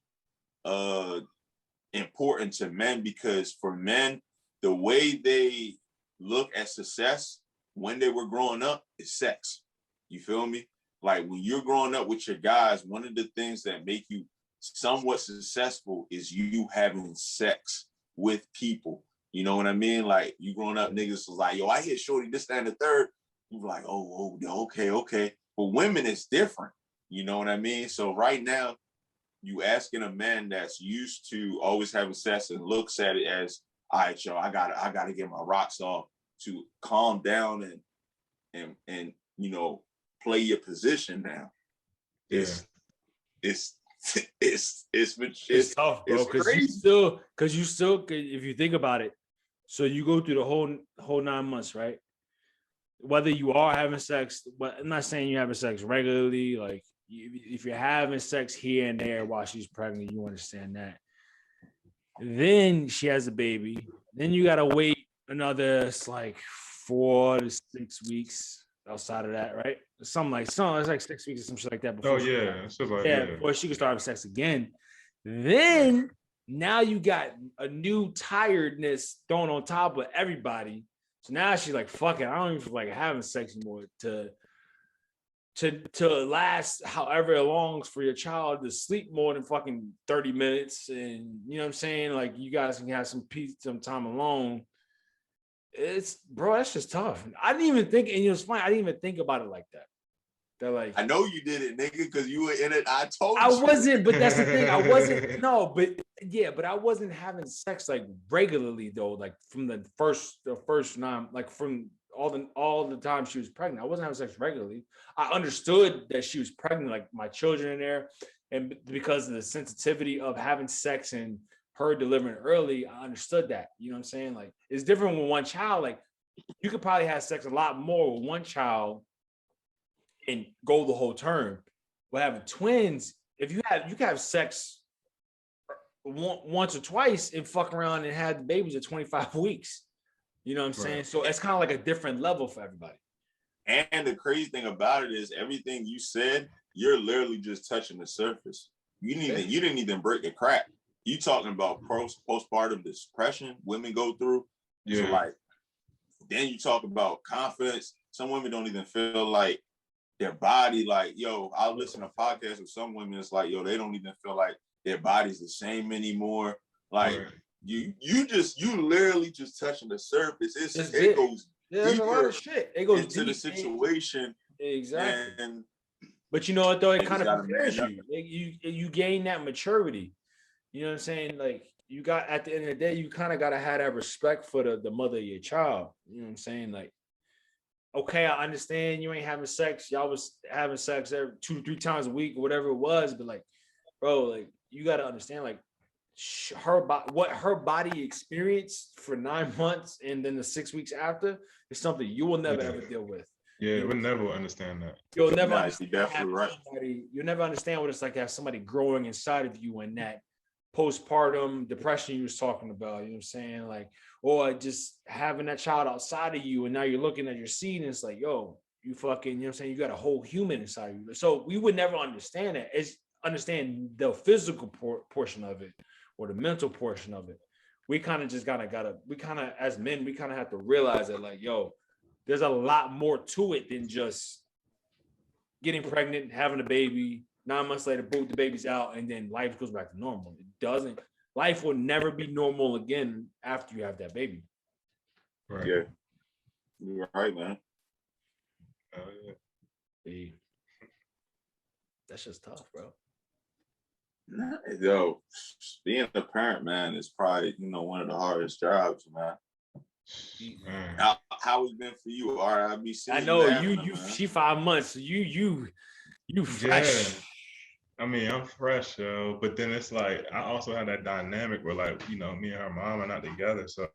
important to men because for men, the way they look at success when they were growing up is sex. You feel me? Like when you're growing up with your guys, one of the things that make you somewhat successful is you having sex with people. You know what I mean? Like you growing up, niggas was like, yo, I hit shorty this, that, and the third. You were like, oh, okay. But women, it's different. You know what I mean? So right now, you asking a man that's used to always having sex and looks at it as, all right, yo, I gotta get my rocks off to calm down and you know, play your position now. It's tough, bro. Because you still, if you think about it, so you go through the whole 9 months, right? Whether you are having sex, but I'm not saying you're having sex regularly. Like if you're having sex here and there while she's pregnant, you understand that. Then she has a baby. Then you gotta wait another, it's like 4 to 6 weeks outside of that, right? It's like 6 weeks or some shit like that. Before before she can start having sex again. Then now you got a new tiredness thrown on top of everybody. So now she's like, fuck it, I don't even feel like having sex anymore to last however long for your child to sleep more than fucking 30 minutes. And you know what I'm saying? Like you guys can have some peace, some time alone. That's just tough. I didn't even think, and it's funny, I didn't even think about it like that. They're like, I know you did it, nigga, because you were in it. I told you. I wasn't, but that's the thing. I wasn't, but I wasn't having sex like regularly though, like from the first 9, like from all the time she was pregnant. I wasn't having sex regularly. I understood that she was pregnant, like my children in there, and because of the sensitivity of having sex and her delivering early, I understood that. You know what I'm saying? Like it's different with one child. Like you could probably have sex a lot more with one child and go the whole term. But having twins, if you can have sex once or twice and fuck around and have the babies at 25 weeks. You know what I'm saying? So it's kind of like a different level for everybody. And the crazy thing about it is everything you said, you're literally just touching the surface. You didn't even break the crack. You talking about postpartum depression women go through. Yeah. So like, then you talk about confidence. Some women don't even feel like their body, like, yo, I'll listen to podcasts with some women. It's like, yo, they don't even feel like their body's the same anymore. Like you literally just touching the surface. It goes there's a lot of shit. It goes into the situation. Exactly. But you know what though? It kind of prepares you. You gain that maturity. You know what I'm saying? Like you got, at the end of the day, you kind of got to have that respect for the mother of your child. You know what I'm saying? Like, okay, I understand you ain't having sex. Y'all was having sex every 2-3 times a week or whatever it was. But like, bro, like you got to understand, like what her body experienced for 9 months and then the 6 weeks after is something you will never ever deal with. Yeah, we'll never understand that. You'll never understand. You'll never understand what it's like to have somebody growing inside of you and that postpartum depression you was talking about, you know what I'm saying? Like, or just having that child outside of you and now you're looking at your seed and it's like, yo, you fucking, you know what I'm saying? You got a whole human inside of you. So we would never understand that. It's understand the physical portion of it or the mental portion of it. We kind of just as men, we kind of have to realize that like, yo, there's a lot more to it than just getting pregnant, having a baby, 9 months later, boom, the baby's out, and then life goes back to normal. It doesn't. Life will never be normal again after you have that baby. Right. Yeah. You're right, man. Yeah. That's just tough, bro. Yo, being a parent, man, is probably, one of the hardest jobs, man. How it's been for you? I know you. She 5 months. You fresh. Yeah. I mean, I'm fresh, yo. But then it's like I also have that dynamic where, like, me and her mom are not together. So,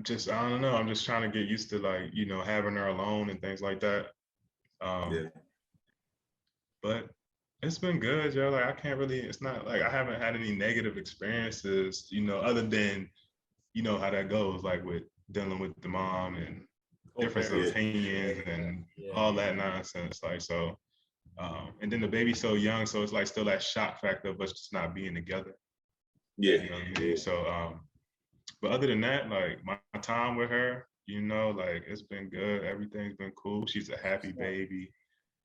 just I don't know. I'm just trying to get used to like having her alone and things like that. But it's been good, yo. Like I can't really. It's not like I haven't had any negative experiences, other than how that goes, like with dealing with the mom and difference of opinions and all that nonsense. Like so, and then the baby's so young, so it's like still that shock factor of us just not being together. Yeah. You know what I mean? So, But other than that, like my time with her, you know, like it's been good. Everything's been cool. She's a happy baby.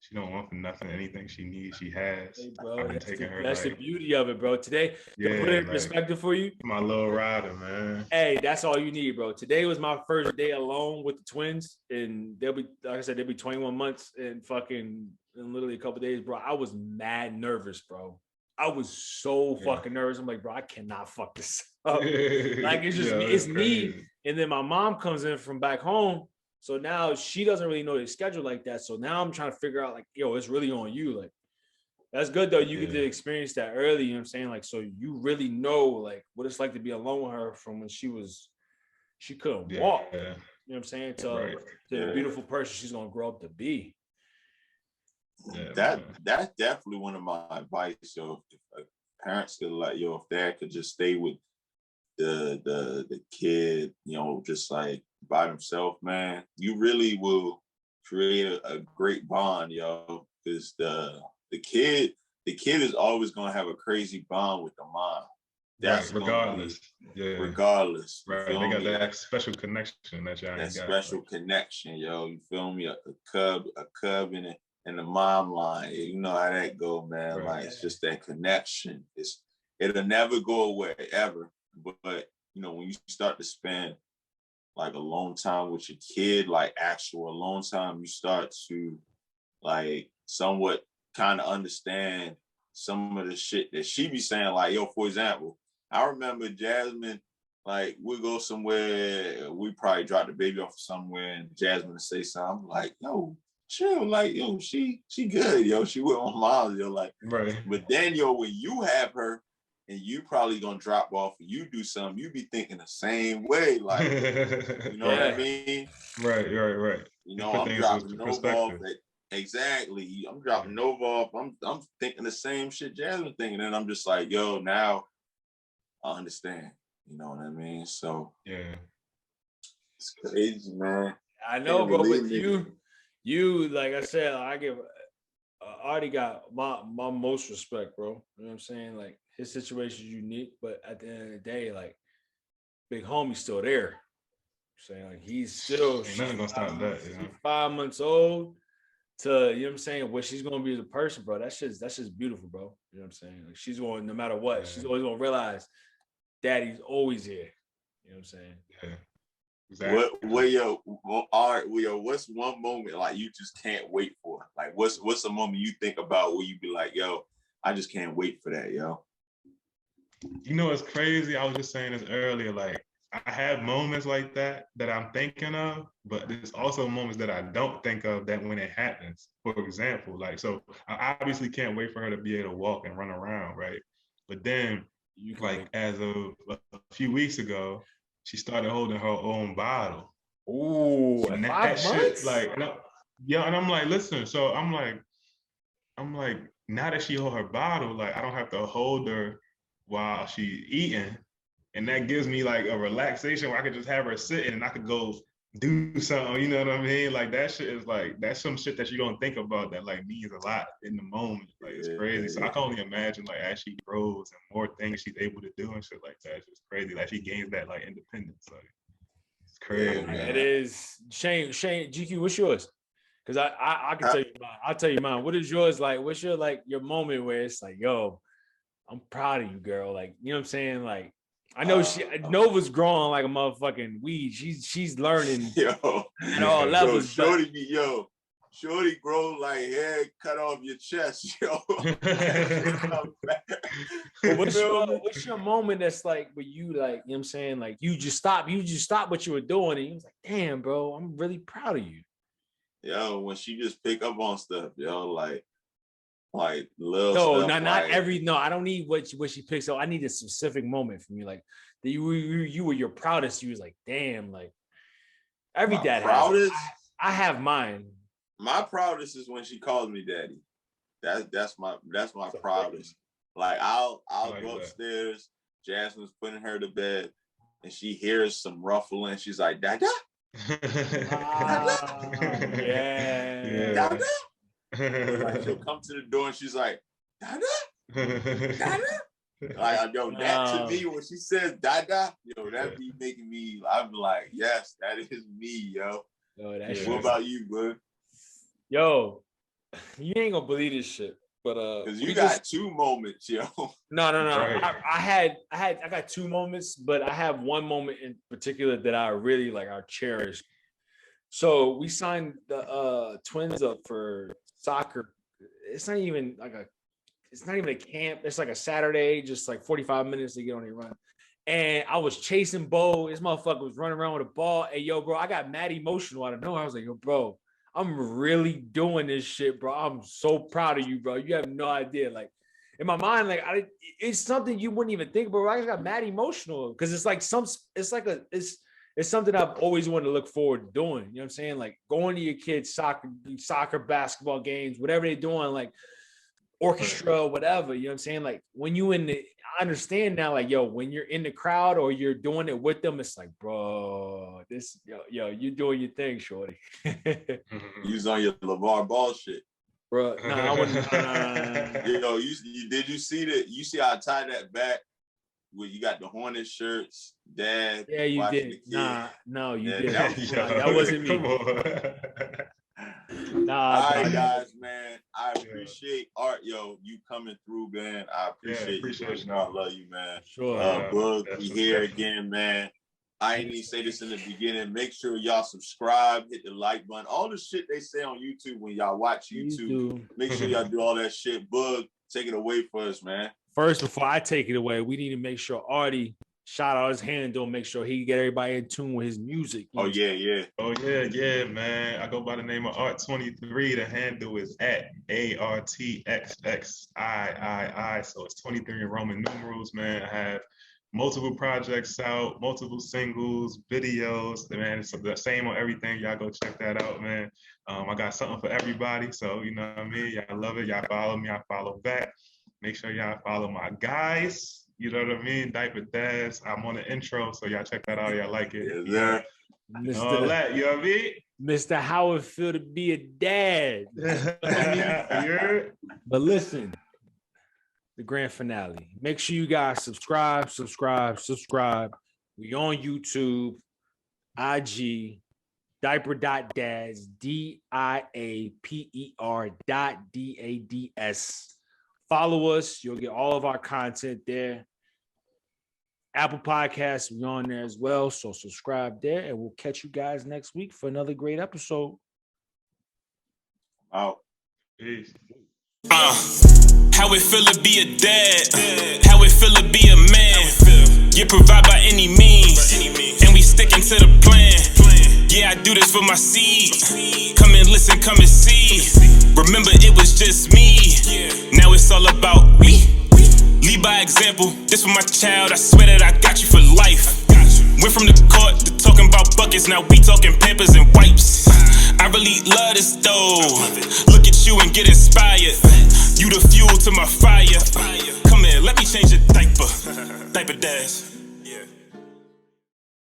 She don't want for nothing. Anything she needs, she has. Hey, bro, I've been taking her that's the like, beauty of it, bro. Today, to put it yeah, in like perspective for you, my little rider, man. hey, that's all you need, bro. Today was my first day alone with the twins, and they'll be, like I said, they'll be 21 months and fucking in literally a couple days, bro. I was mad nervous, bro. I was so fucking nervous. I'm like, bro, I cannot fuck this up. Like it's just me, it's me. And then my mom comes in from back home. So now she doesn't really know the schedule like that. So now I'm trying to figure out like, yo, it's really on you. Like, that's good though. You get to experience that early, you know what I'm saying? Like, so you really know like what it's like to be alone with her from when she couldn't walk. You know what I'm saying? To the beautiful person she's gonna grow up to be. That's definitely one of my advice. So if parents could like, if dad could just stay with the kid, you know, just like by himself, man, you really will create a great bond, yo. Because the kid is always gonna have a crazy bond with the mom. That's regardless. Regardless. Right. They got that special connection that y'all ain't got. Special connection, yo. You feel me? A cub and the mom line. You know how that go, man. Right. Like it's just that connection. It'll never go away ever. But you know, when you start to spend like alone time with your kid, like actual alone time, you start to like somewhat kind of understand some of the shit that she be saying. Like, yo, for example, I remember Jasmine, like we go somewhere, we probably drop the baby off somewhere and Jasmine would say something like, yo, chill, like, yo, she good, yo, she with my mom, yo, like, right. But then, yo, when you have her and you probably gonna drop off and you do something, you be thinking the same way, like, you know what I mean? Right. You know, I'm dropping Nova off. Exactly. I'm dropping Nova off. I'm thinking the same shit Jasmine thinking, and I'm just like, yo, now I understand. You know what I mean? So it's crazy, man. I know, bro. But you, like I said, I already got my most respect, bro. You know what I'm saying? Like his situation is unique, but at the end of the day, like big homie's still there. I'm saying like he's still nothing gonna stop that. She's 5 months old to, you know what I'm saying, what she's gonna be as a person, bro. That's just beautiful, bro. You know what I'm saying? Like she's going, no matter what, she's always gonna realize daddy's always here. You know what I'm saying? Yeah. Exactly. What's one moment like you just can't wait for? Like what's a moment you think about where you be like, yo, I just can't wait for that, yo? You know, it's crazy. I was just saying this earlier, like I have moments like that I'm thinking of, but there's also moments that I don't think of that when it happens. For example, like, so I obviously can't wait for her to be able to walk and run around, right? But then, like, as of a few weeks ago, she started holding her own bottle. Ooh, and 5 months? Shit, like, and I'm like, listen, so I'm like, now that she hold her bottle, like, I don't have to hold her while she's eating. And that gives me like a relaxation where I could just have her sitting and I could go do something, you know what I mean? Like that shit is like, that's some shit that you don't think about that like means a lot in the moment. Like it's crazy. So I can only imagine like as she grows and more things she's able to do and shit like that. It's just crazy. Like she gains that like independence. Like it's crazy. Yeah, it is. Shane, GQ, what's yours? Because I can tell you mine. I'll tell you mine. What is yours like? What's your like your moment where it's like, yo, I'm proud of you, girl. Like, you know what I'm saying? Like, I know Nova's growing like a motherfucking weed. She's learning at all levels. Shorty grow like hair cut off your chest, yo. What's your moment that's like where you like, you know what I'm saying? Like you just stop what you were doing and you was like, damn, bro, I'm really proud of you. Yo, when she just pick up on stuff, yo, like little no, stuff. not every. No, I don't need what she picks up. I need a specific moment from you, like that you were your proudest. You was like, damn, like every dad proudest. I have mine. My proudest is when she calls me daddy. That's my proudest. Like I'll go upstairs. Jasmine's putting her to bed, and she hears some ruffling. She's like, Dada. Yeah. Like she'll come to the door and she's like, Dada? Like, yo, that to me, when she says Dada, yo, that be making me, I'm like, yes, that is me, yo. Yo, that shit. What about you, bud? Yo, you ain't gonna believe this shit, but because you got 2 moments, yo. No. Right. I got 2 moments, but I have one moment in particular that I really like. I cherish. So we signed the twins up for soccer. It's not even a camp. It's like a Saturday, just like 45 minutes to get on a run. And I was chasing Bo. This motherfucker was running around with a ball. And yo, bro, I got mad emotional out of nowhere. I was like, yo, bro, I'm really doing this shit, bro. I'm so proud of you, bro. You have no idea. Like in my mind, like it's something you wouldn't even think, bro. I just got mad emotional because it's something I've always wanted to look forward to doing. You know what I'm saying? Like going to your kids' soccer, basketball games, whatever they're doing, like orchestra, whatever. You know what I'm saying? Like when you I understand now, like, yo, when you're in the crowd or you're doing it with them, it's like, bro, yo, you doing your thing, shorty. You was on your LeVar Ball shit. Bro, no, I wouldn't. Yo, did you see how I tied that back? Where you got the Hornet shirts, Dad. Yeah, you did. No, you did. That wasn't me. Come on. All right, guys, man. I appreciate Art, yo, you coming through, man. I appreciate you. I love you, man. Sure. Bug, we here again, man. I ain't even say this in the beginning. Make sure y'all subscribe, hit the like button. All the shit they say on YouTube when y'all watch YouTube. Make sure y'all do all that shit. Bug, take it away for us, man. First, before I take it away, we need to make sure Artie shout out his handle, make sure he get everybody in tune with his music. Oh yeah, man. I go by the name of Art23. The handle is at ARTXXIII. So it's 23 in Roman numerals, man. I have multiple projects out, multiple singles, videos. Man, it's the same on everything. Y'all go check that out, man. I got something for everybody. So you know what I mean? Y'all love it. Y'all follow me. I follow back. Make sure y'all follow my guys. You know what I mean? Diaper Dads. I'm on the intro, so y'all check that out. Y'all like it. Yeah. All that, you know what I mean? Mr. How it feel to be a dad. But listen, the grand finale. Make sure you guys subscribe. We on YouTube, IG, Diaper.Dads, DIAPER.DADS. Follow us. You'll get all of our content there. Apple Podcasts, we're on there as well. So subscribe there, and we'll catch you guys next week for another great episode. Out. Peace. How it feel to be a dad? How it feel to be a man? You provide by any means, and we sticking to the plan. Yeah, I do this for my seed. Come and listen, come and see. Remember, it was just me. Now it's all about we. Lead by example. This for my child. I swear that I got you for life. Went from the court to talking about buckets. Now we talking Pampers and wipes. I really love this though. Look at you and get inspired. You the fuel to my fire. Come here, let me change your diaper. Diaper Dads.